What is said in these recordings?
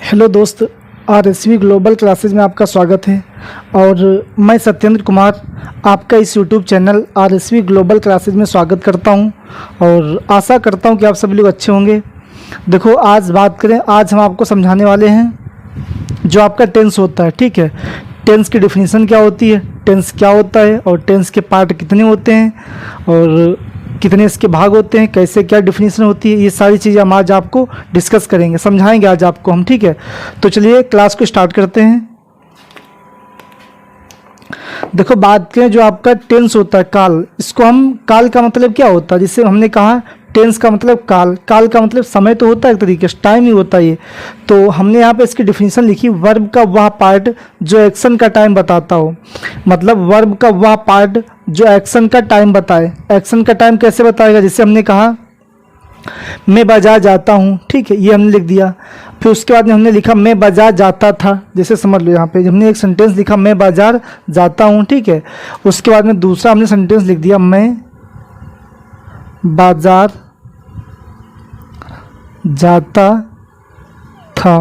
Hello दोस्त, RSV global classes में आपका स्वागत है। और मैं सत्येंद्र कुमार आपका इस YouTube channel RSV global classes में स्वागत करता हूं और आशा करता हूं कि आप सभी लोग अच्छे होंगे। देखो, आज बात करें, आज हम आपको समझाने वाले हैं जो आपका टेंस होता है। ठीक है, टेंस की डेफिनेशन क्या होती है, टेंस क्या होता है और टेंस के पार्ट कितने होते हैं और कितने इसके भाग होते हैं, कैसे क्या डेफिनेशन होती है, ये सारी चीज़ें हम आज आपको डिस्कस करेंगे, समझाएंगे आज आपको हम। ठीक है, तो चलिए क्लास को स्टार्ट करते हैं। देखो, बात करें जो आपका टेंस होता है, काल, इसको हम, काल का मतलब क्या होता है, जिससे हमने कहा टेंस का मतलब काल, काल का मतलब समय तो होता है, एक तरीके से टाइम ही होता है ये। तो हमने यहाँ पे इसकी डेफिनेशन लिखी, वर्ब का वह पार्ट जो एक्शन का टाइम बताता हो। मतलब वर्ब का वह पार्ट जो एक्शन का टाइम बताए। एक्शन का टाइम कैसे बताएगा, जैसे हमने कहा मैं बाजार जाता हूँ। ठीक है, ये हमने लिख दिया। फिर उसके बाद में हमने लिखा मैं बाजार जाता था, जैसे समझ लो यहाँ पे हमने एक सेंटेंस लिखा मैं बाजार जाता हूँ। ठीक है, उसके बाद में दूसरा हमने सेंटेंस लिख दिया मैं बाजार जाता था,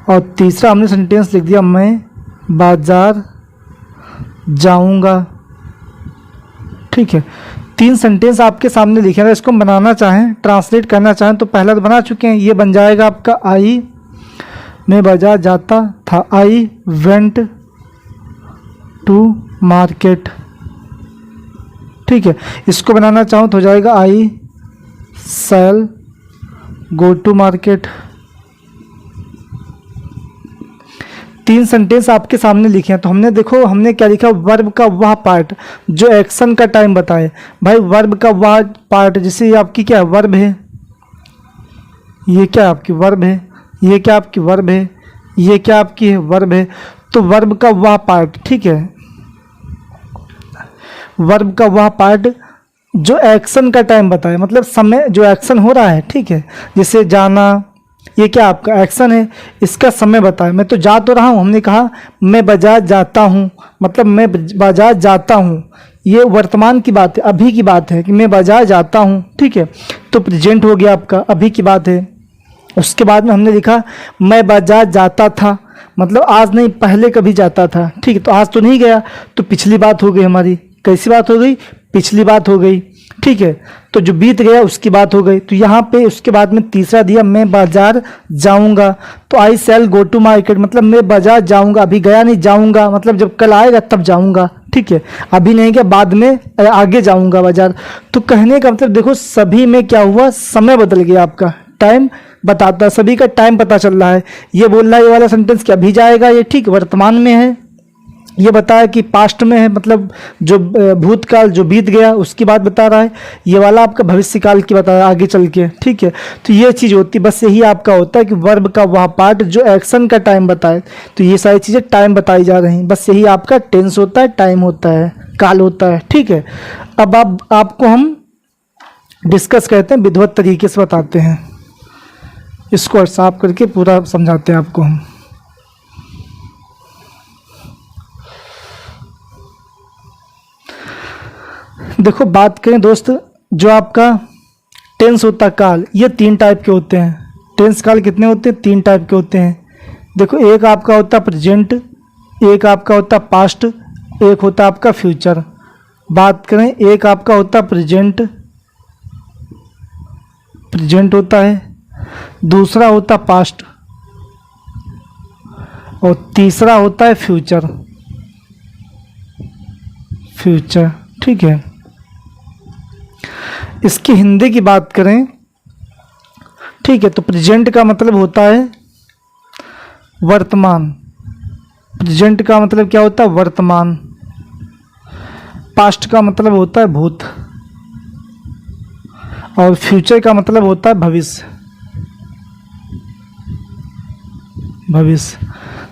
और तीसरा हमने सेंटेंस लिख दिया मैं बाजार जाऊंगा। ठीक है, तीन सेंटेंस आपके सामने लिखे हैं। इसको बनाना चाहें, ट्रांसलेट करना चाहें तो पहला तो बना चुके हैं, ये बन जाएगा आपका आई मैं बाजार जाता था, आई वेंट टू मार्केट। ठीक है, इसको बनाना चाहूँ तो हो जाएगा आई शैल गो टू मार्केट। तीन सेंटेंस आपके सामने लिखे हैं। तो हमने, देखो हमने क्या लिखा, वर्ब का वह पार्ट जो एक्शन का टाइम बताए। भाई वर्ब का वह पार्ट, जैसे ये आपकी क्या है, वर्ब है, ये क्या आपकी वर्ब है, ये क्या आपकी वर्ब है, ये क्या आपकी है, वर्ब है। तो वर्ब का वह पार्ट, ठीक है, वर्ब का वह पार्ट जो एक्शन का टाइम बताए, मतलब समय जो एक्शन हो रहा है। ठीक है, जैसे जाना, ये क्या आपका एक्शन है, इसका समय बताए। मैं तो जा तो रहा हूँ, हमने कहा मैं बाजार जाता हूँ, मतलब मैं बाजार जाता हूँ, ये वर्तमान की बात है, अभी की बात है कि मैं बाजार जाता हूँ। ठीक है, तो प्रेजेंट हो गया आपका, अभी की बात है। उसके बाद में हमने लिखा मैं बाजार जाता था, मतलब आज नहीं पहले कभी जाता था। ठीक है, तो आज तो नहीं गया, तो पिछली बात हो गई हमारी। कैसी बात हो गई, पिछली बात हो गई। ठीक है, तो जो बीत गया उसकी बात हो गई। तो यहाँ पे उसके बाद में तीसरा दिया मैं बाजार जाऊंगा, तो आई शैल गो टू मार्केट, मतलब मैं बाजार जाऊंगा, अभी गया नहीं, जाऊंगा मतलब जब कल आएगा तब जाऊंगा। ठीक है, अभी नहीं गया, बाद में आगे जाऊंगा बाजार। तो कहने का मतलब देखो, सभी में क्या हुआ, समय बदल गया, आपका टाइम बताता, सभी का टाइम पता चल रहा है। ये बोल रहा है ये वाला सेंटेंस कि अभी जाएगा, ये ठीक वर्तमान में है। ये बताया कि पास्ट में है, मतलब जो भूतकाल जो बीत गया उसकी बात बता रहा है। ये वाला आपका भविष्यकाल की बता रहा है आगे चल के। ठीक है, तो ये चीज़ होती है, बस यही आपका होता है कि वर्ब का वह पार्ट जो एक्शन का टाइम बताए। तो ये सारी चीज़ें टाइम बताई जा रही हैं, बस यही आपका टेंस होता है, टाइम होता है, काल होता है। ठीक है, अब आपको हम डिस्कस करते हैं, विधिवत तरीके से बताते हैं, इसको साफ करके पूरा समझाते हैं आपको हम। देखो, बात करें दोस्त, जो आपका टेंस होता है, काल, ये तीन टाइप के होते हैं। टेंस काल कितने होते हैं, तीन टाइप के होते हैं। देखो, एक आपका होता है प्रेजेंट, एक आपका होता है पास्ट, एक होता है आपका फ्यूचर। बात करें, एक आपका होता है प्रेजेंट, प्रेजेंट होता है, दूसरा होता है पास्ट, और तीसरा होता है फ्यूचर, फ्यूचर। ठीक है, इसकी हिंदी की बात करें, ठीक है, तो प्रेजेंट का मतलब होता है वर्तमान, प्रेजेंट का मतलब क्या होता है, वर्तमान। पास्ट का मतलब होता है भूत, और फ्यूचर का मतलब होता है भविष्य, भविष्य।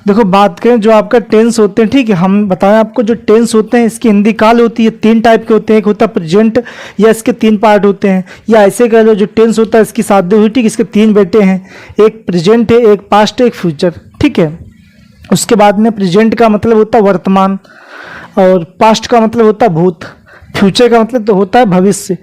देखो, बात करें जो आपका टेंस होते हैं, ठीक है, हम बताएं आपको जो टेंस होते हैं इसकी हिंदी काल होती है। तीन टाइप के होते हैं, एक होता है प्रेजेंट, या इसके तीन पार्ट होते हैं, या ऐसे कह लो जो टेंस होता है इसकी शादी हुई, ठीक, इसके तीन बेटे हैं, एक प्रेजेंट है, एक पास्ट है, एक फ्यूचर। ठीक है, उसके बाद में प्रेजेंट का मतलब होता है वर्तमान, और पास्ट का मतलब होता है भूत, फ्यूचर का मतलब तो होता है भविष्य।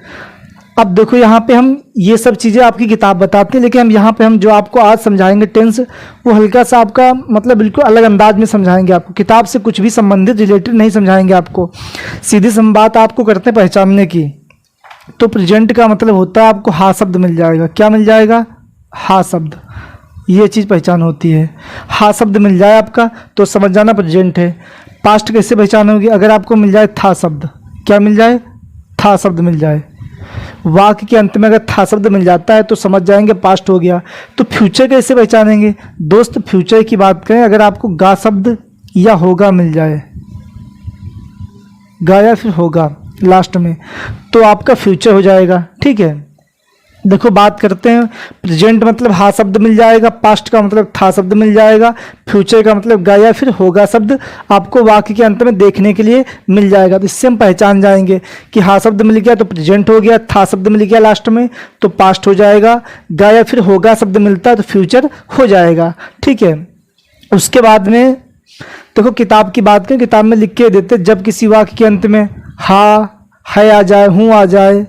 अब देखो यहाँ पे हम ये सब चीज़ें आपकी किताब बताते हैं, लेकिन हम यहाँ पे हम जो आपको आज समझाएंगे टेंस, वो हल्का सा आपका मतलब बिल्कुल अलग अंदाज में समझाएंगे आपको। किताब से कुछ भी संबंधित रिलेटेड नहीं समझाएंगे आपको, सीधी सी बात आपको करते हैं पहचानने की। तो प्रेजेंट का मतलब होता है आपको हा शब्द मिल जाएगा। क्या मिल जाएगा? हा शब्द। ये चीज़ पहचान होती है। हा शब्द मिल जाए आपका तो समझ जाना प्रेजेंट है। पास्ट कैसे पहचान होगी? अगर आपको मिल जाए था शब्द। क्या मिल जाए? था शब्द मिल जाए। वाक्य के अंत में अगर था शब्द मिल जाता है तो समझ जाएंगे पास्ट हो गया। तो फ्यूचर कैसे पहचानेंगे दोस्त? फ्यूचर की बात करें, अगर आपको गा शब्द या होगा मिल जाए, गा या फिर होगा लास्ट में, तो आपका फ्यूचर हो जाएगा। ठीक है, देखो बात करते हैं। प्रेजेंट मतलब हा शब्द मिल जाएगा, पास्ट का मतलब था शब्द मिल जाएगा, फ्यूचर का मतलब गा या फिर होगा शब्द आपको वाक्य के अंत में देखने के लिए मिल जाएगा। तो इससे हम पहचान जाएंगे कि हा शब्द मिल गया तो प्रेजेंट हो गया, था शब्द मिल गया लास्ट में तो पास्ट हो जाएगा, गा या फिर होगा शब्द मिलता है तो फ्यूचर हो जाएगा। ठीक है, उसके बाद में देखो किताब की बात करें, किताब में लिख के देते जब किसी वाक्य के अंत में हा, है आ जाए, हूँ आ जाए,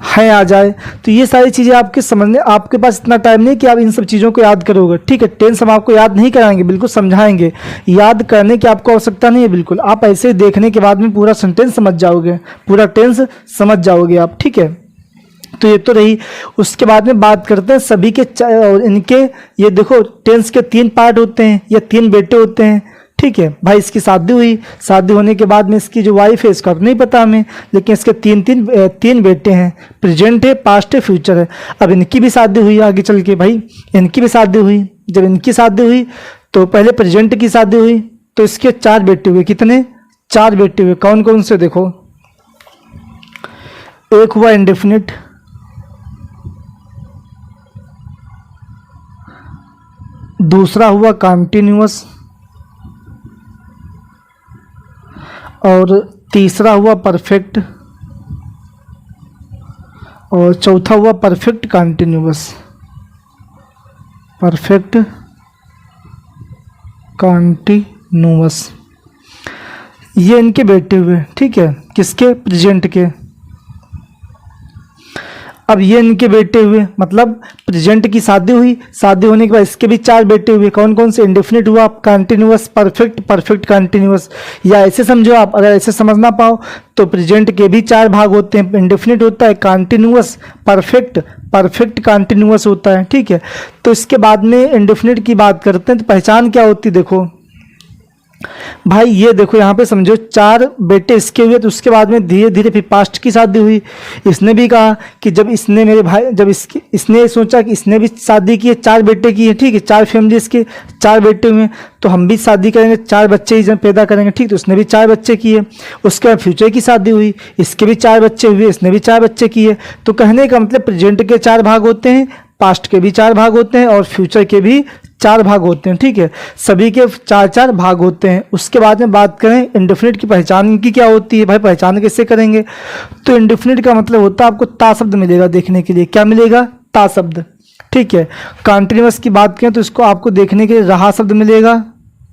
है आ जाए, तो ये सारी चीज़ें आपके समझने, आपके पास इतना टाइम नहीं कि आप इन सब चीज़ों को याद करोगे। ठीक है, टेंस हम आपको याद नहीं कराएंगे, बिल्कुल समझाएंगे। याद करने की आपको आवश्यकता नहीं है, बिल्कुल आप ऐसे ही देखने के बाद में पूरा सेंटेंस समझ जाओगे, पूरा टेंस समझ जाओगे आप। ठीक है, तो ये तो रही। उसके बाद में बात करते हैं सभी के और इनके। ये देखो टेंस के 3 पार्ट होते हैं या 3 बेटे होते हैं। ठीक है भाई, इसकी शादी हुई, शादी होने के बाद में इसकी जो वाइफ है इसका नहीं पता हमें, लेकिन इसके तीन बेटे हैं, प्रेजेंट है, पास्ट है, फ्यूचर है। अब इनकी भी शादी हुई आगे चल के, भाई इनकी भी शादी हुई। जब इनकी शादी हुई तो पहले प्रेजेंट की शादी हुई तो इसके 4 बेटे हुए। कितने? 4 बेटे हुए। कौन कौन से? देखो, एक हुआ इंडेफिनिट, दूसरा हुआ कॉन्टिन्यूअस, और तीसरा हुआ परफेक्ट, और चौथा हुआ परफेक्ट कॉन्टिन्यूअस। परफेक्ट कॉन्टिन्यूअस, ये इनके बेटे हुए। ठीक है, किसके? प्रेजेंट के। अब ये इनके बेटे हुए, मतलब प्रेजेंट की शादी हुई, शादी होने के बाद इसके भी 4 बेटे हुए। कौन कौन से? इंडेफिनिट हुआ, कॉन्टिन्यूअस, परफेक्ट, परफेक्ट कॉन्टिन्यूअस। या ऐसे समझो आप, अगर ऐसे समझ ना पाओ तो प्रेजेंट के भी 4 भाग होते हैं। इंडेफिनिट होता है, कॉन्टिन्यूअस, परफेक्ट, परफेक्ट कॉन्टिन्यूअस होता है। ठीक है, तो इसके बाद में इंडेफिनिट की बात करते हैं तो पहचान क्या होती है? देखो भाई, ये देखो यहाँ पे समझो 4 बेटे इसके हुए, तो उसके बाद में धीरे धीरे फिर पास्ट की शादी हुई। इसने भी कहा कि जब इसने मेरे भाई, जब इसने सोचा कि इसने भी शादी की है, 4 बेटे की है। ठीक है, 4 फैमिली इसके 4 बेटे हुए, तो हम भी शादी करेंगे, 4 बच्चे ही पैदा करेंगे। ठीक, तो उसने भी 4 बच्चे किए। उसके बाद फ्यूचर की शादी हुई, इसके भी 4 बच्चे हुए, इसने भी 4 बच्चे किए। तो कहने का मतलब प्रेजेंट के 4 भाग होते हैं, पास्ट के भी 4 भाग होते हैं, और फ्यूचर के भी 4 भाग होते हैं। ठीक है, सभी के 4-4 भाग होते हैं। उसके बाद में बात करें इंडेफिनिट की पहचान की क्या होती है। भाई पहचान कैसे करेंगे? तो इंडेफिनिट का मतलब होता है आपको ता शब्द मिलेगा देखने के लिए। क्या मिलेगा? ता शब्द। ठीक है, कॉन्टिन्यूअस की बात करें तो इसको आपको देखने के लिए रहा शब्द मिलेगा।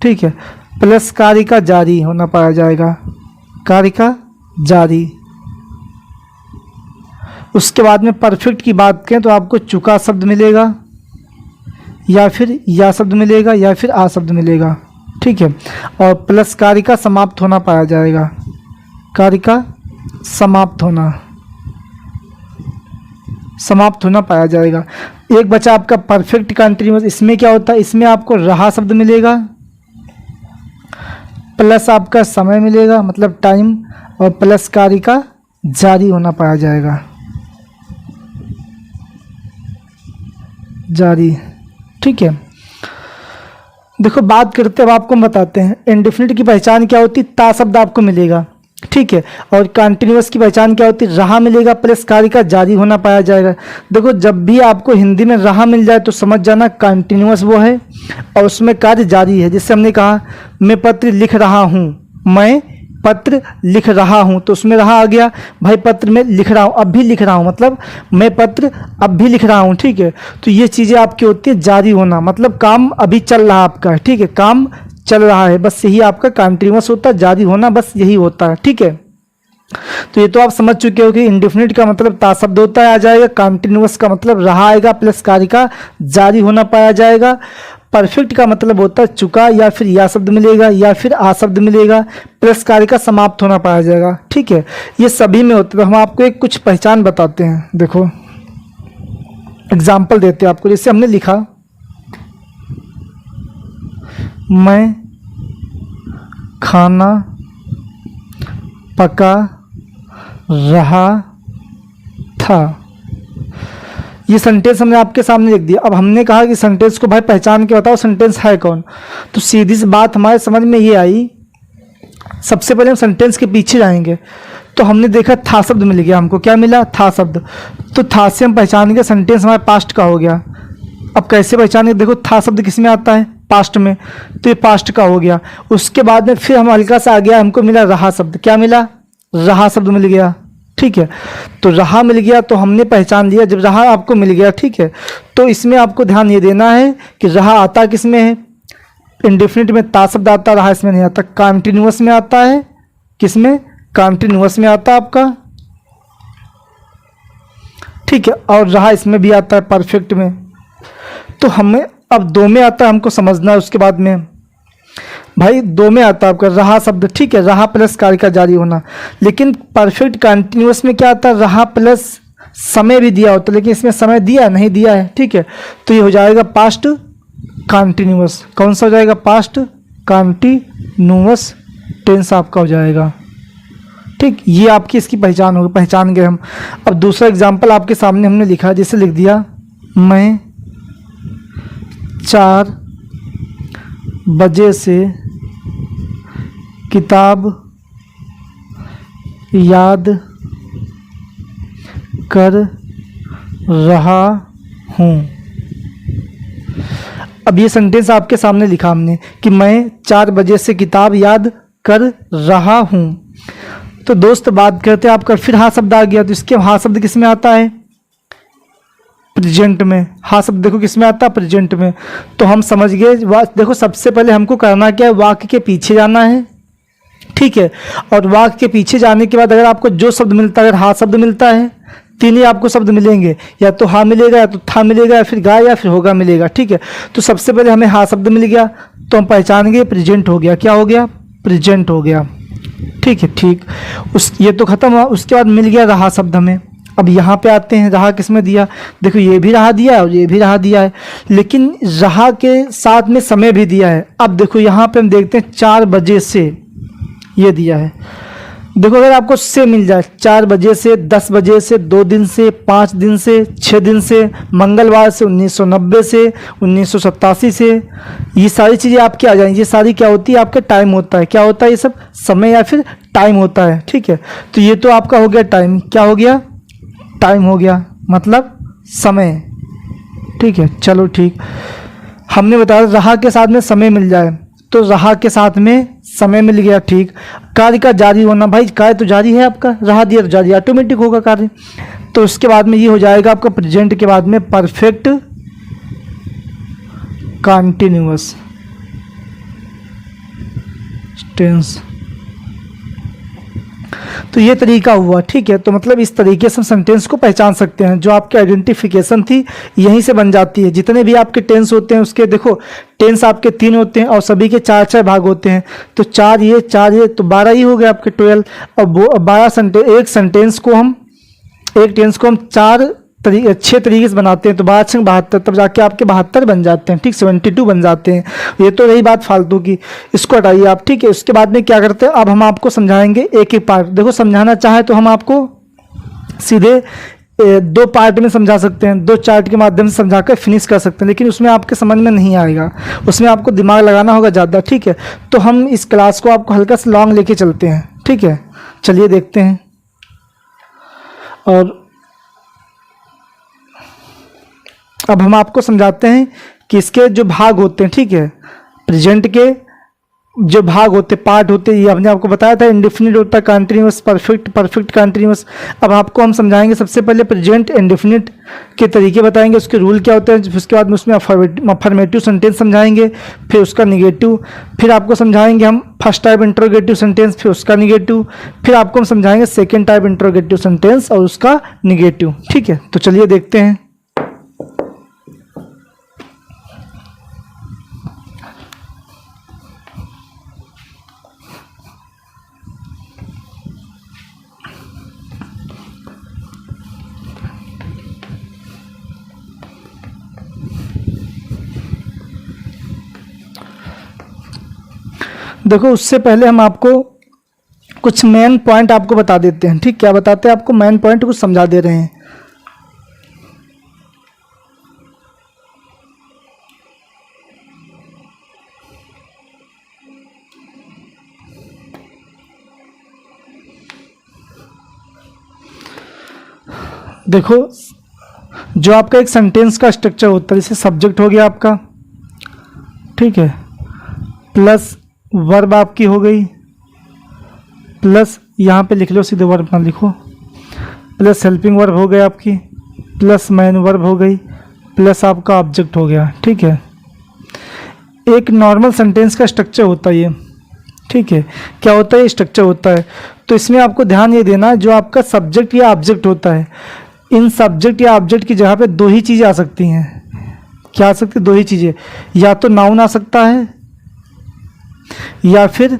ठीक है, प्लस कार्य का जारी होना पाया जाएगा, कार्य का जारी। उसके बाद में परफेक्ट की बात करें तो आपको चुका शब्द मिलेगा, या फिर या शब्द मिलेगा, या फिर आ शब्द मिलेगा। ठीक है, और प्लस कार्य का समाप्त होना पाया जाएगा, कार्य का समाप्त होना, समाप्त होना पाया जाएगा। एक बचा आपका परफेक्ट कंटिन्यूअस। इसमें क्या होता है? इसमें आपको रहा शब्द मिलेगा, प्लस आपका समय मिलेगा मतलब टाइम, और प्लस कार्य का जारी होना पाया जाएगा, जारी। ठीक है, देखो बात करते हैं, अब आपको बताते हैं इंडेफिनिट की पहचान क्या होती है। ता शब्द आपको मिलेगा। ठीक है, और कंटिन्यूअस की पहचान क्या होती है? रहा मिलेगा, प्लस कार्य का जारी होना पाया जाएगा। देखो जब भी आपको हिंदी में रहा मिल जाए तो समझ जाना कंटिन्यूअस वो है और उसमें कार्य जारी है। जैसे हमने कहा मैं पत्र लिख रहा हूँ, मैं पत्र लिख रहा हूँ, तो उसमें रहा आ गया। भाई पत्र में लिख रहा हूँ, अब भी लिख रहा हूँ, मतलब मैं पत्र अब भी लिख रहा हूँ। ठीक है, तो ये चीज़ें आपकी होती है जारी होना, मतलब काम अभी चल रहा है आपका। ठीक है, काम चल रहा है, बस यही आपका कंटिन्यूअस होता है। जारी होना बस यही होता है। ठीक है, तो ये तो आप समझ चुके हो कि इंडेफिनिट का मतलब ता शब्द होता है आ जाएगा, कंटिन्यूअस का मतलब रहा आएगा प्लस कार्य का जारी होना पाया जाएगा, परफेक्ट का मतलब होता है चुका या फिर या शब्द मिलेगा या फिर आ शब्द मिलेगा प्लस कार्य का समाप्त होना पाया जाएगा। ठीक है, ये सभी में होता है। तो हम आपको एक कुछ पहचान बताते हैं, देखो एग्जाम्पल देते हैं आपको। जैसे हमने लिखा मैं खाना पका रहा था, ये सेंटेंस हमने आपके सामने लिख दिया। अब हमने कहा कि सेंटेंस को भाई पहचान के बताओ सेंटेंस है कौन। तो सीधी सी बात हमारे समझ में ये आई, सबसे पहले हम सेंटेंस के पीछे जाएंगे। तो हमने देखा था शब्द मिल गया, हमको क्या मिला, था शब्द। तो था से हम पहचानेंगे सेंटेंस हमारे पास्ट का हो गया। अब कैसे पहचानेंगे, देखो था शब्द किस में आता है, पास्ट में, तो ये पास्ट का हो गया। उसके बाद में फिर हम हल्का सा आ गया, हमको मिला रहा शब्द, क्या मिला, रहा शब्द मिल गया। ठीक है, तो रहा मिल गया तो हमने पहचान लिया। जब रहा आपको मिल गया, ठीक है, तो इसमें आपको ध्यान ये देना है कि रहा आता किस में है, इंडेफिनिट में ता शब्द आता, रहा इसमें नहीं आता। कंटिन्यूअस में आता है, किस में, कंटिन्यूअस में आता है आपका। ठीक है, और रहा इसमें भी आता है परफेक्ट में। तो हमें अब दो में आता है, हमको समझना है। उसके बाद में भाई दो में आता है आपका रहा शब्द, ठीक है, रहा प्लस कार्य का जारी होना। लेकिन परफेक्ट कंटिन्यूअस में क्या आता है, रहा प्लस समय भी दिया होता है, लेकिन इसमें समय दिया नहीं दिया है। ठीक है, तो ये हो जाएगा पास्ट कंटिन्यूअस। कौन सा हो जाएगा, पास्ट कंटिन्यूअस टेंस आपका हो जाएगा। ठीक, ये आपकी इसकी पहचान होगी, पहचान गए हम। अब दूसरा एग्जाम्पल आपके सामने हमने लिखा, जैसे लिख दिया मैं 4 बजे से किताब याद कर रहा हूँ। अब ये सेंटेंस आपके सामने लिखा हमने कि मैं 4 बजे से किताब याद कर रहा हूँ। तो दोस्त बात करते आपका फिर हा शब्द आ गया, तो इसके हा शब्द किस में आता है, प्रेजेंट में। हा शब्द देखो किस में आता है, प्रेजेंट में। तो हम समझ गए। देखो सबसे पहले हमको करना क्या है, वाक्य के पीछे जाना है। ठीक है, और वाक्य के पीछे जाने के बाद अगर आपको जो शब्द मिलता है, अगर हा शब्द मिलता है, तीन ही आपको शब्द मिलेंगे, या तो हा मिलेगा, या तो था मिलेगा, या फिर गा या फिर होगा मिलेगा। ठीक है, तो सबसे पहले हमें हा शब्द मिल गया तो हम पहचान गए प्रेजेंट हो गया। क्या हो गया, प्रेजेंट हो गया। ठीक है, ठीक, ये तो खत्म हुआ। उसके बाद मिल गया रहा शब्द हमें। अब यहाँ पे आते हैं, रहा किस में दिया, देखो ये भी रहा दिया है और ये भी रहा दिया है, लेकिन रहा के साथ में समय भी दिया है। अब देखो यहाँ पे हम देखते हैं 4 बजे से ये दिया है। देखो अगर आपको से मिल जाए 4 बजे से, 10 बजे से, 2 दिन से, 5 दिन से, 6 दिन से, मंगलवार से, 1990 से, 1987 से, ये सारी चीज़ें आपकी आ जाएंगी। ये सारी क्या होती है, आपका टाइम होता है। क्या होता है, ये सब समय या फिर टाइम होता है। ठीक है, तो ये तो आपका हो गया टाइम। क्या हो गया, टाइम हो गया, मतलब समय। ठीक है, चलो ठीक, हमने बताया रहा के साथ में समय मिल जाए, तो रहा के साथ में समय मिल गया। ठीक, कार्य का जारी होना, भाई कार्य तो जारी है आपका, रहा दिया तो जारी ऑटोमेटिक होगा कार्य। तो उसके बाद में ये हो जाएगा आपका प्रेजेंट के बाद में परफेक्ट कंटिन्यूअस टेंस। तो ये तरीका हुआ। ठीक है, तो मतलब इस तरीके से हम सेंटेंस को पहचान सकते हैं। जो आपकी आइडेंटिफिकेशन थी यहीं से बन जाती है। जितने भी आपके टेंस होते हैं उसके देखो टेंस आपके 3 होते हैं और सभी के 4-4 भाग होते हैं। तो 4 ये तो 12 ही हो गए आपके 12। और 12 सेंटेंस, एक टेंस को हम 6 तरीके से बनाते हैं, तो 12×72 तब जाके आपके 72 बन जाते हैं। ठीक, 72 बन जाते हैं। ये तो रही बात फालतू की, इसको हटाइए आप। ठीक है, उसके बाद में क्या करते हैं, अब हम आपको समझाएंगे एक एक पार्ट। देखो समझाना चाहे तो हम आपको सीधे 2 पार्ट में समझा सकते हैं, 2 चार्ट के माध्यम से समझा कर फिनिश कर सकते हैं, लेकिन उसमें आपके समझ में नहीं आएगा, उसमें आपको दिमाग लगाना होगा ज़्यादा। ठीक है, तो हम इस क्लास को आपको हल्का सा लॉन्ग लेके चलते हैं। ठीक है, चलिए देखते हैं। और अब हम आपको समझाते हैं कि इसके जो भाग होते हैं, ठीक है, प्रेजेंट के जो भाग होते, पार्ट होते, ये हमने आपको बताया था। इंडेफिनिट होता है कंटिन्यूअस, परफेक्ट, परफेक्ट कंटिन्यूअस। अब आपको हम समझाएंगे सबसे पहले प्रेजेंट इंडेफिनिट के तरीके बताएंगे, उसके रूल क्या होते हैं, उसके बाद में उसमें अफर्मेटिव सेंटेंस समझाएंगे, फिर उसका निगेटिव, फिर आपको समझाएंगे हम फर्स्ट टाइप इंट्रोगेटिव सेंटेंस, फिर उसका निगेटिव, फिर आपको हम समझाएंगे सेकेंड टाइप इंट्रोगेटिव सेंटेंस और उसका निगेटिव। ठीक है, तो चलिए देखते हैं। देखो, उससे पहले हम आपको कुछ मेन पॉइंट आपको बता देते हैं। ठीक, क्या बताते हैं आपको? मेन पॉइंट कुछ समझा दे रहे हैं। देखो, जो आपका एक सेंटेंस का स्ट्रक्चर होता है, जैसे सब्जेक्ट हो गया आपका, ठीक है, प्लस वर्ब आपकी हो गई, प्लस यहाँ पे लिख लो, सीधे वर्ब ना लिखो, प्लस हेल्पिंग वर्ब हो गया आपकी, प्लस मेन वर्ब हो गई, प्लस आपका ऑब्जेक्ट हो गया। ठीक है, एक नॉर्मल सेंटेंस का स्ट्रक्चर होता है ये। ठीक है, क्या होता है? स्ट्रक्चर होता है। तो इसमें आपको ध्यान ये देना, जो आपका सब्जेक्ट या ऑब्जेक्ट होता है, इन सब्जेक्ट या ऑब्जेक्ट की जगह पे दो ही चीज़ें आ सकती हैं। क्या आ सकती है? दो ही चीज़ें, या तो नाउन आ सकता है या फिर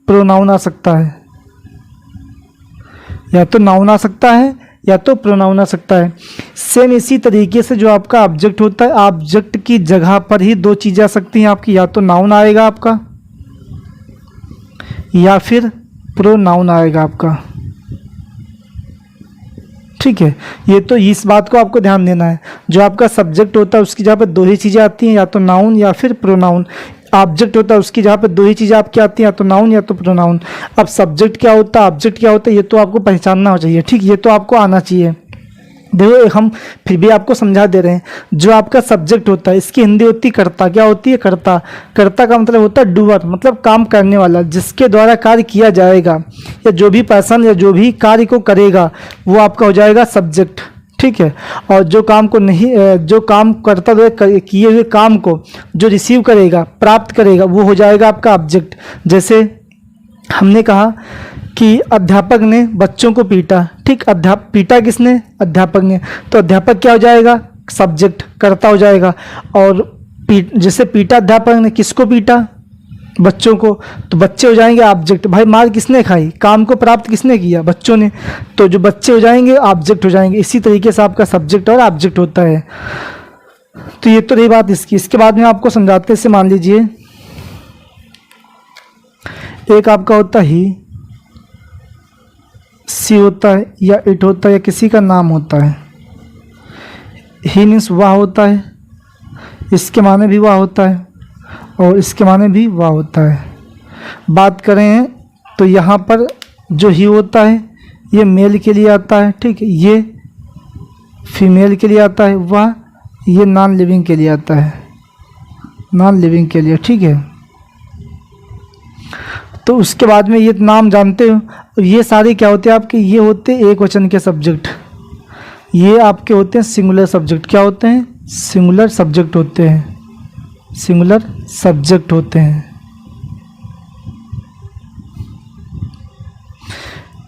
प्रोनाउन आ सकता है, या तो नाउन आ सकता है या तो प्रोनाउन आ सकता है। सेम इसी तरीके से जो आपका ऑब्जेक्ट होता है, ऑब्जेक्ट की जगह पर ही दो चीज़ें आ सकती हैं आपकी, या तो नाउन आएगा आपका या फिर प्रोनाउन आएगा आपका। ठीक है, ये तो इस बात को आपको ध्यान देना है। जो आपका सब्जेक्ट होता है उसकी जगह पर दो ही चीज़ें आती हैं, या तो नाउन या फिर प्रोनाउन। ऑब्जेक्ट होता है उसकी जगह पर दो ही चीज़ें आपकी आती हैं, या तो नाउन या तो प्रोनाउन। अब सब्जेक्ट क्या होता है, ऑब्जेक्ट क्या होता है, ये तो आपको पहचानना हो चाहिए। ठीक, ये तो आपको आना चाहिए। देखो, हम फिर भी आपको समझा दे रहे हैं। जो आपका सब्जेक्ट होता है, इसकी हिंदी होती है कर्ता। क्या होती है? कर्ता। कर्ता का मतलब होता है डूअर, मतलब काम करने वाला, जिसके द्वारा कार्य किया जाएगा, या जो भी पर्सन या जो भी कार्य को करेगा वो आपका हो जाएगा सब्जेक्ट। ठीक है, और जो काम को नहीं, जो काम करता हुए किए हुए काम को जो रिसीव करेगा, प्राप्त करेगा, वो हो जाएगा आपका ऑब्जेक्ट। जैसे हमने कहा कि अध्यापक ने बच्चों को पीटा। ठीक, पीटा किसने? अध्यापक ने। तो अध्यापक क्या हो जाएगा? सब्जेक्ट, कर्ता हो जाएगा। और जैसे पीटा अध्यापक ने, किसको पीटा? बच्चों को, तो बच्चे हो जाएंगे ऑब्जेक्ट। भाई मार किसने खाई? काम को प्राप्त किसने किया? बच्चों ने। तो जो बच्चे हो जाएंगे ऑब्जेक्ट हो जाएंगे। इसी तरीके से आपका सब्जेक्ट और ऑब्जेक्ट होता है। तो ये तो रही बात इसकी। इसके बाद में आपको समझाते हैं। मान लीजिए एक आपका होता ही, सी होता है या इट होता है या किसी का नाम होता है। ही मीन्स वह होता है, इसके माने भी वह होता है और इसके माने भी वह होता है। बात करें तो यहाँ पर जो ही होता है ये मेल के लिए आता है। ठीक है, ये फीमेल के लिए आता है, वह ये नॉन लिविंग के लिए आता है, नॉन लिविंग के लिए। ठीक है, तो उसके बाद में ये नाम जानते हो। ये सारे क्या होते हैं आपके? ये होते हैं एक वचन के सब्जेक्ट। ये आपके होते हैं सिंगुलर सब्जेक्ट। क्या होते हैं? सिंगुलर सब्जेक्ट होते हैं, सिंगुलर सब्जेक्ट होते हैं।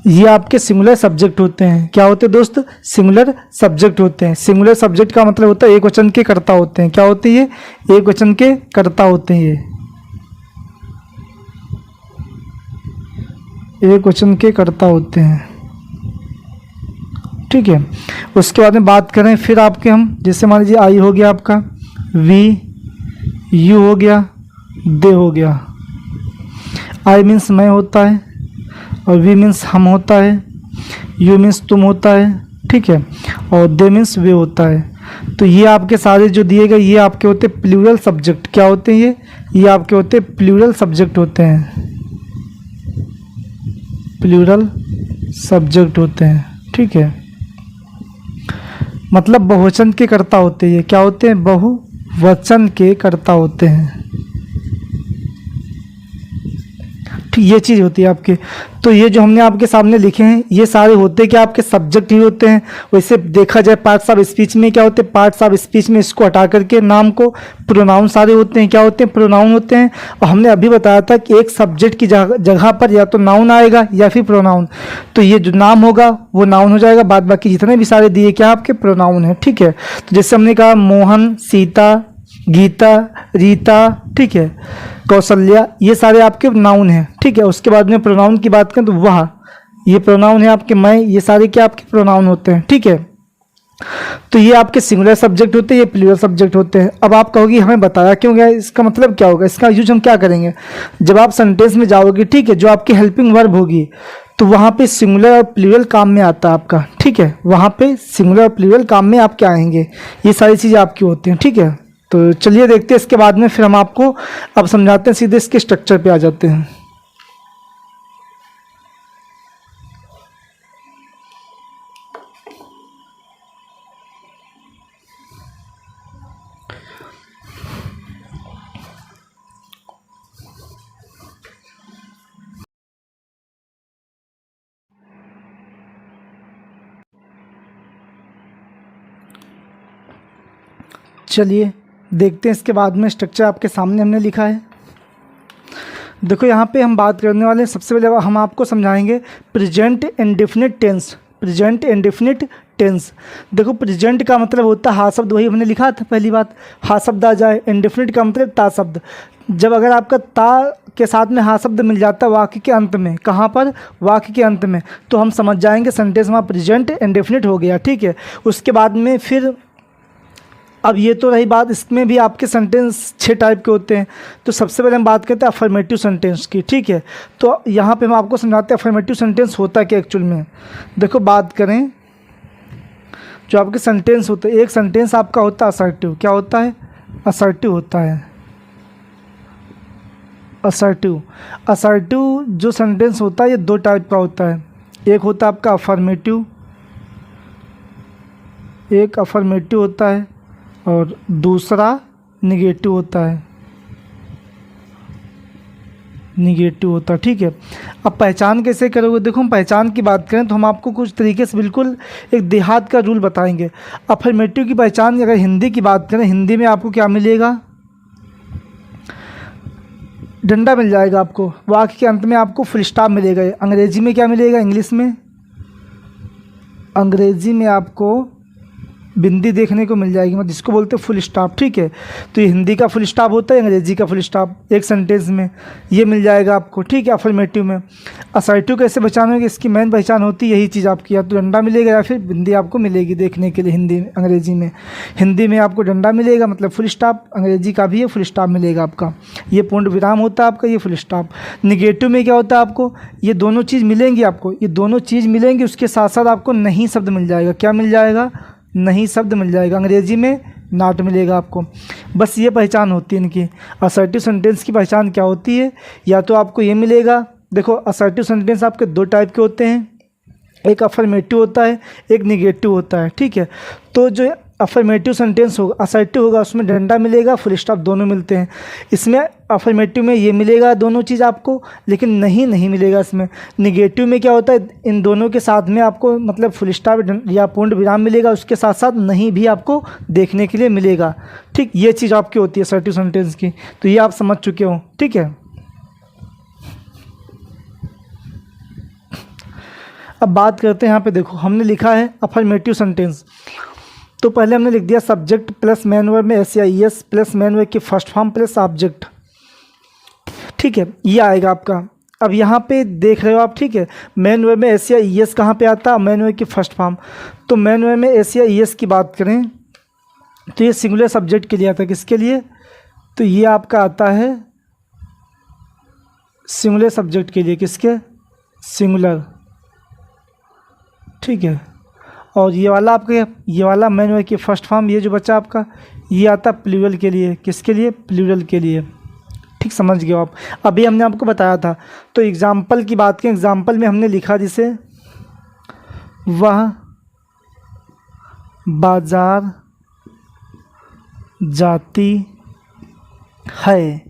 ये आपके सिंगुलर सब्जेक्ट होते हैं। क्या होते हैं दोस्त? सिंगुलर सब्जेक्ट होते हैं। सिंगुलर सब्जेक्ट का मतलब होता है एक वचन के कर्ता होते हैं। क्या होते हैं ये? एक वचन के कर्ता होते हैं। ये एक वचन के कर्ता होते हैं। ठीक है, उसके बाद में बात करें फिर आपके हम, जैसे मान लीजिए आई हो गया आपका, वी, यू हो गया, दे हो गया। आई मीन्स मैं होता है और वी मीन्स हम होता है, यू मीन्स तुम होता है। ठीक है, और दे मीन्स वे होता है। तो ये आपके सारे जो दिए गए ये आपके होते प्लूरल सब्जेक्ट। क्या होते हैं ये आपके होते प्लूरल सब्जेक्ट होते हैं, प्लूरल सब्जेक्ट होते हैं। ठीक है, मतलब बहुवचन के कर्ता होते हैं। ये क्या होते हैं? बहुवचन के कर्ता होते हैं। ये चीज़ होती है आपके। तो ये जो हमने आपके सामने लिखे हैं ये सारे होते क्या आपके सब्जेक्ट ही होते हैं। वैसे देखा जाए पार्ट्स ऑफ स्पीच में क्या होते हैं, पार्ट्स ऑफ स्पीच में इसको हटा करके नाम को प्रोनाउन सारे होते हैं, क्या होते हैं, प्रोनाउन होते हैं। और हमने अभी बताया था कि एक सब्जेक्ट की जगह पर या तो नाउन आएगा या फिर प्रोनाउन। तो ये जो नाम होगा वो नाउन हो जाएगा, बाद बाकी जितने भी सारे दिए क्या आपके प्रोनाउन है। ठीक है, तो जैसे हमने कहा मोहन, सीता, गीता, रीता, ठीक है, कौशल्या, ये सारे आपके नाउन हैं। ठीक है, उसके बाद में प्रोनाउन की बात करें तो वह, ये प्रोनाउन है आपके, मैं, ये सारे क्या आपके प्रोनाउन होते हैं। ठीक है, तो ये आपके सिंगुलर सब्जेक्ट होते हैं, ये प्लूरल सब्जेक्ट होते हैं। अब आप कहोगे हमें बताया क्यों गया, इसका मतलब क्या होगा, इसका यूज हम क्या करेंगे। जब आप सेंटेंस में जाओगे, ठीक है, जो आपकी हेल्पिंग वर्ब होगी तो वहाँ पे सिंगुलर और प्लूरल काम में आता है आपका। ठीक है, वहाँ पे सिंगुलर और प्लूरल काम में आपके आएंगे, ये सारी चीज़ें आपकी होती हैं। ठीक है, तो चलिए देखते हैं इसके बाद में, फिर हम आपको अब समझाते हैं, सीधे इसके स्ट्रक्चर पे आ जाते हैं। चलिए देखते हैं इसके बाद में स्ट्रक्चर आपके सामने हमने लिखा है। देखो यहाँ पे हम बात करने वाले हैं, सबसे पहले हम आपको समझाएंगे present indefinite tense. Present indefinite tense, देखो प्रेजेंट का मतलब होता है हा शब्द, वही हमने लिखा था पहली बात, हा शब्द आ जाए। इंडेफिनिट का मतलब ता शब्द, जब अगर आपका ता के साथ में हा शब्द मिल जाता है वाक्य के अंत में, कहाँ पर, वाक्य के अंत में, तो हम समझ जाएंगे सेंटेंस वहाँ प्रेजेंट इंडेफिनिट हो गया। ठीक है, उसके बाद में फिर अब ये तो रही बात, इसमें भी आपके सेंटेंस 6 टाइप के होते हैं। तो सबसे पहले हम बात करते हैं अफर्मेटिव सेंटेंस की। ठीक है, तो यहाँ पे हम आपको समझाते हैं अफर्मेटिव सेंटेंस होता क्या एक्चुअल में। देखो बात करें जो आपके सेंटेंस होते हैं, एक सेंटेंस आपका होता है असर्टिव, क्या होता है, असर्टिव होता है। असर्टिव, असर्टिव जो सेंटेंस होता है ये 2 टाइप का होता है। एक होता है आपका अफर्मेटिव, एक अफर्मेटिव होता है और दूसरा निगेटिव होता है, निगेटिव होता है। ठीक है, अब पहचान कैसे करोगे, देखो हम पहचान की बात करें तो हम आपको कुछ तरीके से बिल्कुल एक देहात का रूल बताएंगे। अफर्मेटिव की पहचान अगर हिंदी की बात करें, हिंदी में आपको क्या मिलेगा, डंडा मिल जाएगा आपको, वाक्य के अंत में आपको फुल स्टॉप मिलेगा। अंग्रेजी में क्या मिलेगा, इंग्लिश में, अंग्रेजी में आपको बिंदी देखने को मिल जाएगी, मतलब जिसको बोलते हैं फुल स्टॉप। ठीक है, तो ये हिंदी का फुल स्टॉप होता है, अंग्रेजी का फुल स्टॉप एक सेंटेंस में ये मिल जाएगा आपको। ठीक है, अफर्मेटिव में। असर्टिव कैसे पहचान होगी, इसकी मेन पहचान होती है यही चीज़ आपकी, या तो डंडा मिलेगा या फिर बिंदी आपको मिलेगी देखने के लिए हिंदी में, अंग्रेजी में। हिंदी में आपको डंडा मिलेगा मतलब फुल स्टॉप, अंग्रेजी का भी ये फुल स्टॉप मिलेगा आपका, ये पूर्ण विराम होता है आपका, ये फुल स्टॉप। निगेटिव में क्या होता है आपको, ये दोनों चीज़ मिलेंगी आपको, ये दोनों चीज़ मिलेंगी, उसके साथ साथ आपको नहीं शब्द मिल जाएगा, क्या मिल जाएगा, नहीं शब्द मिल जाएगा, अंग्रेजी में नॉट मिलेगा आपको। बस ये पहचान होती है इनकी। असर्टिव सेंटेंस की पहचान क्या होती है, या तो आपको ये मिलेगा, देखो असर्टिव सेंटेंस आपके 2 टाइप के होते हैं, एक अफर्मेटिव होता है, एक निगेटिव होता है। ठीक है, तो जो अफर्मेटिव सेंटेंस होगा, असर्टिव होगा, उसमें डंडा मिलेगा, फुल स्टॉप दोनों मिलते हैं। इसमें अफर्मेटिव में ये मिलेगा दोनों चीज़ आपको, लेकिन नहीं मिलेगा इसमें। निगेटिव में क्या होता है, इन दोनों के साथ में आपको मतलब फुल स्टॉप या पूर्ण विराम मिलेगा, उसके साथ साथ नहीं भी आपको देखने के लिए मिलेगा। ठीक, ये चीज़ आपकी होती है असर्टिव सेंटेंस की, तो ये आप समझ चुके हो। ठीक है, अब बात करते हैं, यहाँ पे देखो हमने लिखा है अफर्मेटिव सेंटेंस, तो पहले हमने लिख दिया सब्जेक्ट प्लस मेन वर्ब में एस या E S plus main verb की फर्स्ट फॉर्म प्लस ऑब्जेक्ट। ठीक है, ये आएगा आपका। अब यहाँ पे देख रहे हो आप, ठीक है, मेन वर्ब में एस या ई एस कहाँ पे आता है, मेन वर्ब की फर्स्ट फॉर्म। तो मेन वर्ब में एस या ई एस की बात करें तो ये सिंगुलर सब्जेक्ट के लिए आता है, किसके लिए, तो ये आपका आता है सिंगुलर सब्जेक्ट के लिए, किसके, सिंगुलर। ठीक है, और ये वाला आपके, ये वाला मेन वर्ब की फर्स्ट फॉर्म, ये जो बचा आपका, ये आता प्लूरल के लिए, किसके लिए, प्लूरल के लिए। ठीक, समझ गए आप। अभी हमने आपको बताया था। तो एग्जाम्पल की बात करें, एग्जाम्पल में हमने लिखा जिसे वह बाजार जाती है।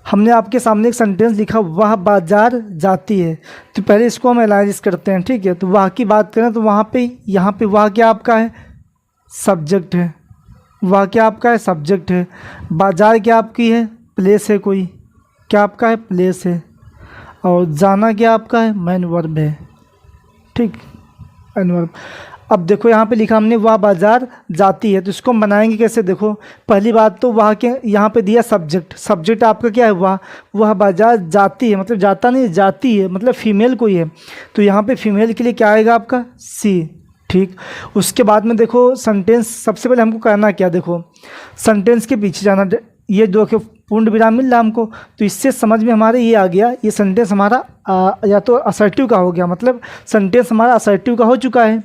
हमने आपके सामने एक सेंटेंस लिखा, वह बाजार जाती है। तो पहले इसको हम एनालाइज करते हैं, ठीक है। तो वह की बात करें तो वहाँ पे, यहाँ पे वह क्या आपका है, सब्जेक्ट है। वह क्या आपका है, सब्जेक्ट है। बाजार क्या आपकी है, प्लेस है, कोई क्या आपका है, प्लेस है। और जाना क्या आपका है, मेन वर्ब है, ठीक, मेन वर्ब। अब देखो यहाँ पे लिखा हमने वह बाजार जाती है, तो इसको हम बनाएंगे कैसे। देखो पहली बात तो वह के यहाँ पे दिया सब्जेक्ट, सब्जेक्ट आपका क्या है, वह बाजार जाती है, मतलब जाता नहीं, जाती है, मतलब फीमेल कोई है। तो यहाँ पे फीमेल के लिए क्या आएगा आपका, सी, ठीक। उसके बाद में देखो सेंटेंस, सबसे पहले हमको करना क्या, देखो सेंटेंस के पीछे जाना। ये दो के पूर्ण विराम मिल रहा हमको, तो इससे समझ में हमारे ये आ गया, ये सेंटेंस हमारा या तो असर्टिव का हो गया, मतलब सेंटेंस हमारा असर्टिव का हो चुका है।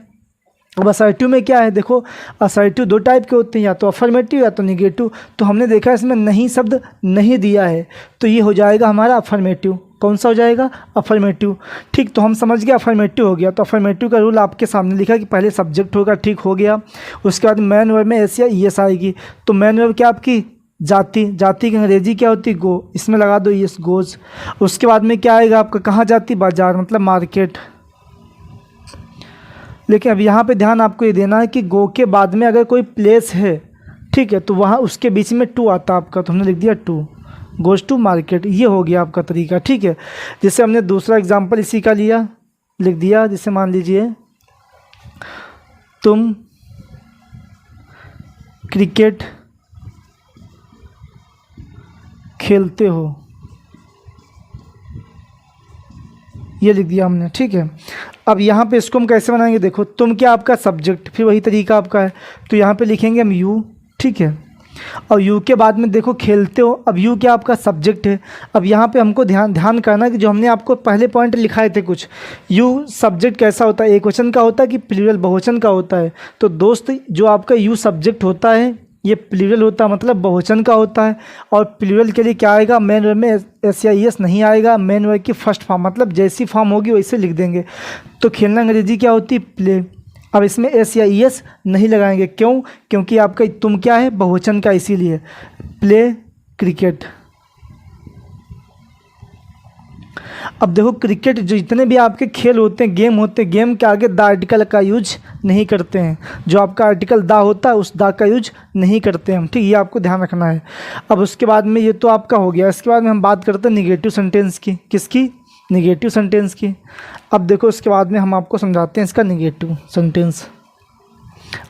अब असर्टिव में क्या है, देखो असर्टिव दो टाइप के होते हैं, या तो अफर्मेटिव या तो निगेटिव। तो हमने देखा इसमें नहीं शब्द नहीं दिया है, तो ये हो जाएगा हमारा अफर्मेटिव। कौन सा हो जाएगा, अफर्मेटिव, ठीक। तो हम समझ गए अफर्मेटिव हो गया। तो अफर्मेटिव का रूल आपके सामने लिखा कि पहले सब्जेक्ट होगा, ठीक हो गया। उसके बाद मैन वर्ब में एस या ईएस आएगी। तो मैन वर्ब क्या आपकी, जाती, जाती की अंग्रेजी क्या होती, गो, इसमें लगा दो यस, गोज। उसके बाद में क्या आएगा आपका, कहाँ जाती, बाजार, मतलब मार्केट। लेकिन अब यहाँ पे ध्यान आपको ये देना है कि गो के बाद में अगर कोई प्लेस है, ठीक है, तो वहाँ उसके बीच में टू आता आपका, तो हमने लिख दिया टू, गोज टू मार्केट। ये हो गया आपका तरीका, ठीक है। जैसे हमने दूसरा एग्जांपल इसी का लिया, लिख दिया, जैसे मान लीजिए तुम क्रिकेट खेलते हो, ये लिख दिया हमने, ठीक है। अब यहाँ पे इसको हम कैसे बनाएंगे, देखो तुम क्या आपका सब्जेक्ट, फिर वही तरीका आपका है। तो यहाँ पे लिखेंगे हम यू, ठीक है। और यू के बाद में देखो खेलते हो, अब यू क्या आपका सब्जेक्ट है। अब यहाँ पे हमको ध्यान करना है कि जो हमने आपको पहले पॉइंट लिखाए थे कुछ, यू सब्जेक्ट कैसा होता है, एक वचन का होता है कि प्लूरल बहुवचन का होता है। तो दोस्त जो आपका यू सब्जेक्ट होता है ये प्लूरल होता है, मतलब बहुवचन का होता है। और प्लूरल के लिए क्या आएगा, मेन वर्ब में एस या ईएस नहीं आएगा, मेन वर्ब की फर्स्ट फॉर्म, मतलब जैसी फॉर्म होगी वैसे लिख देंगे। तो खेलना अंग्रेजी क्या होती है, प्ले। अब इसमें एस या ईएस नहीं लगाएंगे, क्यों, क्योंकि आपका तुम क्या है, बहुवचन का, इसीलिए प्ले क्रिकेट। अब देखो क्रिकेट, जो जितने भी आपके खेल होते हैं, गेम होते हैं, गेम के आगे द आर्टिकल का यूज नहीं करते हैं। जो आपका आर्टिकल दा होता है उस दा का यूज नहीं करते हम, ठीक, ये आपको ध्यान रखना है। अब उसके बाद में ये तो आपका हो गया। इसके बाद में हम बात करते हैं निगेटिव सेंटेंस की, किसकी, निगेटिव सेंटेंस की। अब देखो इसके बाद में हम आपको समझाते हैं इसका निगेटिव सेंटेंस।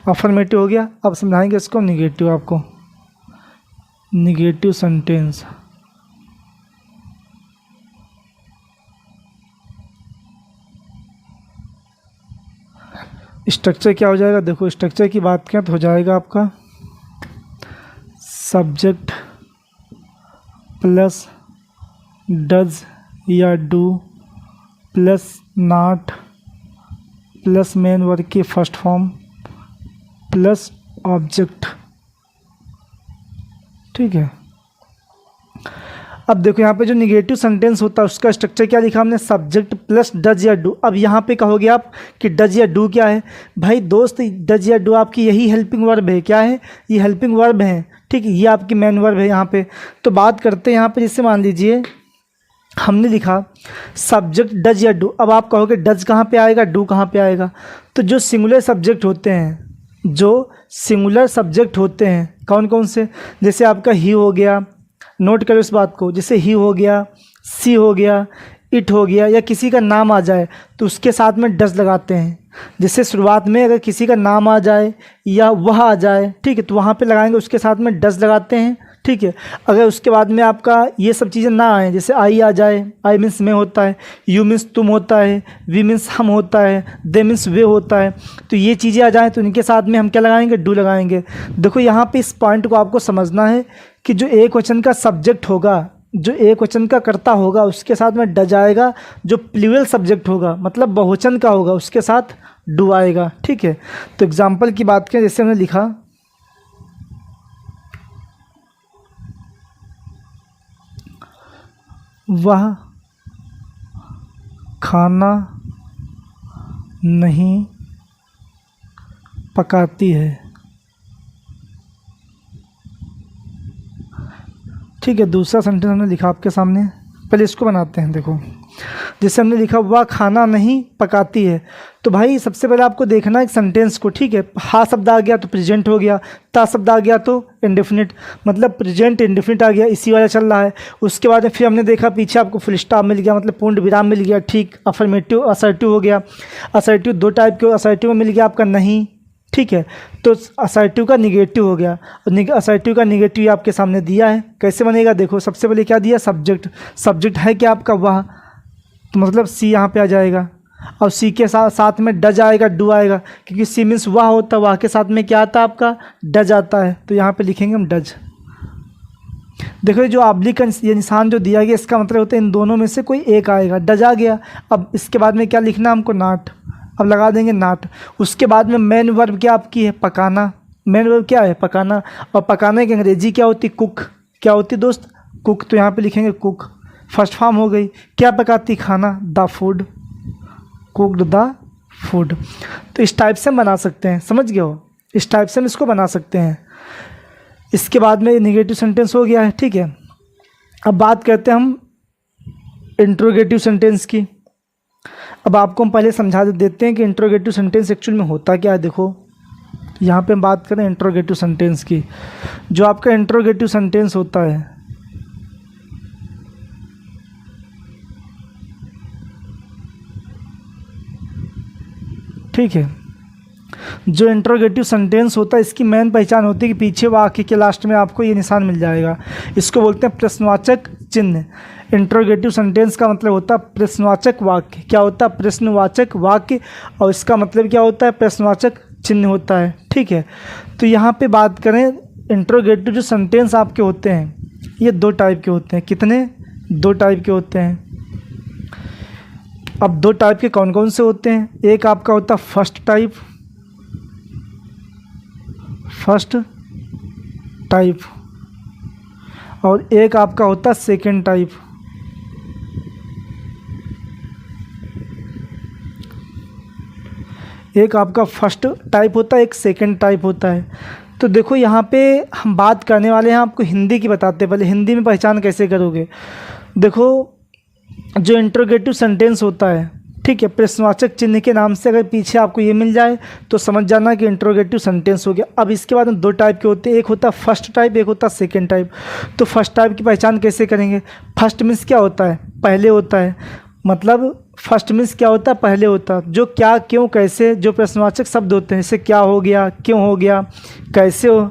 अफर्मेटिव हो गया, अब समझाएंगे इसको निगेटिव आपको, निगेटिव सेंटेंस। स्ट्रक्चर क्या हो जाएगा, देखो स्ट्रक्चर की बात करें तो हो जाएगा आपका सब्जेक्ट प्लस डज या do plus not plus main verb की फर्स्ट फॉर्म प्लस ऑब्जेक्ट, ठीक है। अब देखो यहाँ पे जो निगेटिव सेंटेंस होता है उसका स्ट्रक्चर क्या लिखा हमने, सब्जेक्ट प्लस डज या डू। अब यहाँ पे कहोगे आप कि डज या डू क्या है, भाई दोस्त डज या डू आपकी यही हेल्पिंग वर्ब है, क्या है, ये हेल्पिंग वर्ब है, ठीक है, ये आपकी मेन वर्ब है यहाँ पे। तो बात करते हैं यहाँ पे, जैसे मान लीजिए हमने लिखा सब्जेक्ट डज या डू। अब आप कहोगे डज कहाँ पे आएगा, डू कहाँ पे आएगा। तो जो सिंगुलर सब्जेक्ट होते हैं, जो सिंगुलर सब्जेक्ट होते हैं कौन कौन से, जैसे आपका ही हो गया, नोट करो इस बात को, जैसे ही हो गया, सी हो गया, इट हो गया, या किसी का नाम आ जाए तो उसके साथ में डज लगाते हैं। जैसे शुरुआत में अगर किसी का नाम आ जाए या वह आ जाए, ठीक है, तो वहाँ पे लगाएंगे, उसके साथ में डज लगाते हैं, ठीक है। अगर उसके बाद में आपका ये सब चीज़ें ना आए, जैसे आई आ जाए, आई मीन्स मैं होता है, यू मीन्स तुम होता है, वी मीन्स हम होता है, दे मीन्स वे होता है, तो ये चीज़ें आ जाएँ तो इनके साथ में हम क्या लगाएंगे, डू लगाएंगे। देखो यहाँ पे इस पॉइंट को आपको समझना है कि जो एक वचन का सब्जेक्ट होगा, जो एक वचन का कर्ता होगा उसके साथ में डज आएगा, जो प्लूरल सब्जेक्ट होगा मतलब बहुवचन का होगा उसके साथ डू आएगा, ठीक है। तो एग्जाम्पल की बात करें, जैसे हमने लिखा वह खाना नहीं पकाती है, ठीक है, दूसरा सेंटेंस हमने लिखा आपके सामने, पहले इसको बनाते हैं। देखो जैसे हमने लिखा वह खाना नहीं पकाती है, तो भाई सबसे पहले आपको देखना है एक सेंटेंस को। ठीक है, हा शब्द आ गया तो प्रेजेंट हो गया, ता शब्द आ गया तो इंडेफिनिट, मतलब प्रेजेंट इंडेफिनिट आ गया, इसी वाला चल रहा है। उसके बाद फिर हमने देखा पीछे आपको फुल स्टॉप मिल गया, मतलब पूर्ण विराम मिल गया। ठीक, अफर्मेटिव असर्टिव हो गया। असर्टिव दो टाइप के, असर्टिव में मिल गया आपका नहीं, ठीक है, तो असर्टिव का निगेटिव हो गया। असर्टिव का निगेटिव आपके सामने दिया है, कैसे बनेगा देखो। सबसे पहले क्या दिया, सब्जेक्ट। सब्जेक्ट है क्या आपका वह, तो मतलब सी यहाँ पे आ जाएगा, और सी के साथ में डज आएगा, डू आएगा, क्योंकि सी मीन्स वह होता है, वह के साथ में क्या आता है आपका, डज आता है, तो यहाँ पे लिखेंगे हम डज। देखो ये जो ऑब्लिक ये निशान जो दिया गया, इसका मतलब होता है इन दोनों में से कोई एक आएगा। डज आ गया, अब इसके बाद में क्या लिखना हमको, नॉट, अब लगा देंगे नॉट। उसके बाद में मेन वर्ब क्या आपकी है, पकाना। मेन वर्ब क्या है, पकाना, और पकाने की अंग्रेजी क्या होती, कुक। क्या होती दोस्त, कुक, तो यहाँ पे लिखेंगे कुक। फर्स्ट फॉर्म हो गई, क्या पकाती, खाना, the food, cooked the food. तो इस टाइप से हम बना सकते हैं, समझ गए हो, इस टाइप से हम इसको बना सकते हैं। इसके बाद में निगेटिव सेंटेंस हो गया है, ठीक है। अब बात करते हैं हम इंट्रोगेटिव सेंटेंस की। अब आपको हम पहले समझा देते हैं कि इंट्रोगेटिव सेंटेंस एक्चुअल में होता क्या है। देखो यहाँ पे हम बात करें इंट्रोगेटिव सेंटेंस की। जो आपका इंट्रोगेटिव सेंटेंस होता है, ठीक है, जो इंट्रोगेटिव सेंटेंस होता है इसकी मेन पहचान होती है कि पीछे वाक्य के लास्ट में आपको ये निशान मिल जाएगा। इसको बोलते हैं प्रश्नवाचक चिन्ह। इंट्रोगेटिव सेंटेंस का मतलब होता है प्रश्नवाचक वाक्य। क्या होता है, प्रश्नवाचक वाक्य, और इसका मतलब क्या होता है, प्रश्नवाचक चिन्ह होता है, ठीक है। तो यहाँ पे बात करें इंट्रोगेटिव जो सेंटेंस आपके होते हैं, ये दो टाइप के होते हैं। कितने, दो टाइप के होते हैं। अब दो टाइप के कौन कौन से होते हैं, एक आपका होता है फर्स्ट टाइप, फर्स्ट टाइप, और एक आपका होता है सेकंड टाइप। एक आपका फर्स्ट टाइप होता है, एक सेकंड टाइप होता है। तो देखो यहाँ पे हम बात करने वाले हैं, आपको हिंदी की बताते हैं। पहले हिंदी में पहचान कैसे करोगे, देखो जो इंट्रोगेटिव सेंटेंस होता है, ठीक है, प्रश्नवाचक चिन्ह के नाम से अगर पीछे आपको ये मिल जाए तो समझ जाना कि इंट्रोगेटिव सेंटेंस हो गया। अब इसके बाद में दो टाइप के होते हैं, एक होता है फर्स्ट टाइप, एक होता है सेकंड टाइप। तो फर्स्ट टाइप की पहचान कैसे करेंगे, फर्स्ट मीन्स क्या होता है, पहले होता है, मतलब फर्स्ट मीन्स क्या होता है, पहले होता है। जो क्या, क्यों, कैसे, जो प्रश्नवाचक शब्द होते हैं, जैसे क्या हो गया, क्यों हो गया, कैसे हो,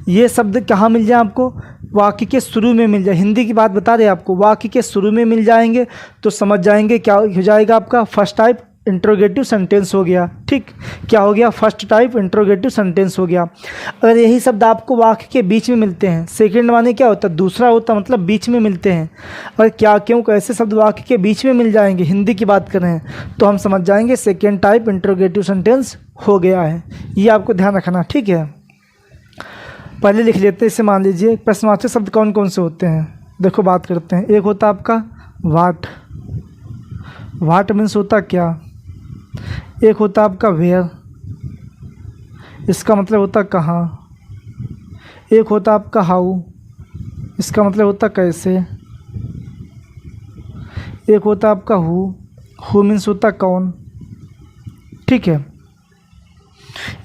ये शब्द कहाँ मिल जाए आपको, वाक्य के शुरू में मिल जाए। हिंदी की बात बता रहे हैं आपको, वाक्य के शुरू में मिल जाएंगे तो समझ जाएंगे क्या हो जाएगा आपका फर्स्ट टाइप इंट्रोगेटिव सेंटेंस हो गया। ठीक, क्या हो गया, फर्स्ट टाइप इंट्रोगेटिव सेंटेंस हो गया। अगर यही शब्द आपको वाक्य के बीच में मिलते हैं, सेकंड माने क्या होता है, दूसरा होता, मतलब बीच में मिलते हैं। अगर क्या, क्यों, कैसे शब्द वाक्य के बीच में मिल जाएंगे, हिंदी की बात कर रहे हैं, तो हम समझ जाएंगे सेकेंड टाइप इंट्रोगेटिव सेंटेंस हो गया है। ये आपको ध्यान रखना, ठीक है। पहले लिख लेते हैं इसे। मान लीजिए प्रश्नवाचक शब्द कौन कौन से होते हैं, देखो बात करते हैं। एक होता आपका वाट, वाट मीन्स होता क्या। एक होता आपका वेयर, इसका मतलब होता कहाँ। एक होता आपका हाउ, इसका मतलब होता कैसे। एक होता आपका हु मीन्स होता कौन, ठीक है।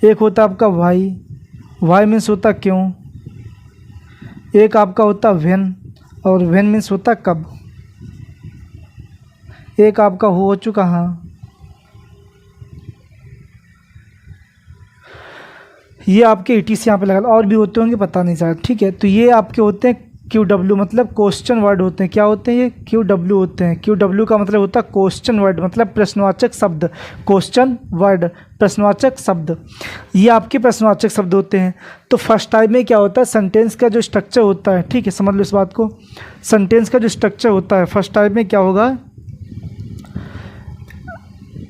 एक होता आपका वाई, वाई मीन्स होता क्यों। एक आपका होता व्हेन, और व्हेन मीन्स होता कब। एक आपका हो चुका, हाँ। ये आपके ETC यहाँ पे लगा, और भी होते होंगे पता नहीं शायद, ठीक है। तो ये आपके होते हैं QW, मतलब क्वेश्चन वर्ड होते हैं। क्या होते हैं ये, QW होते हैं। QW का मतलब होता है क्वेश्चन वर्ड, मतलब प्रश्नवाचक शब्द, क्वेश्चन वर्ड, प्रश्नवाचक शब्द। ये आपके प्रश्नवाचक शब्द होते हैं। तो फर्स्ट टाइप में क्या होता है, सेंटेंस का जो स्ट्रक्चर होता है, ठीक है, समझ लो इस बात को। सेंटेंस का जो स्ट्रक्चर होता है फर्स्ट टाइप में क्या होगा,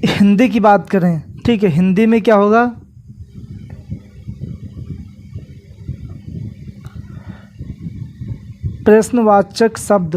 हिंदी की बात करें, ठीक है, हिंदी में क्या होगा, प्रश्नवाचक शब्द,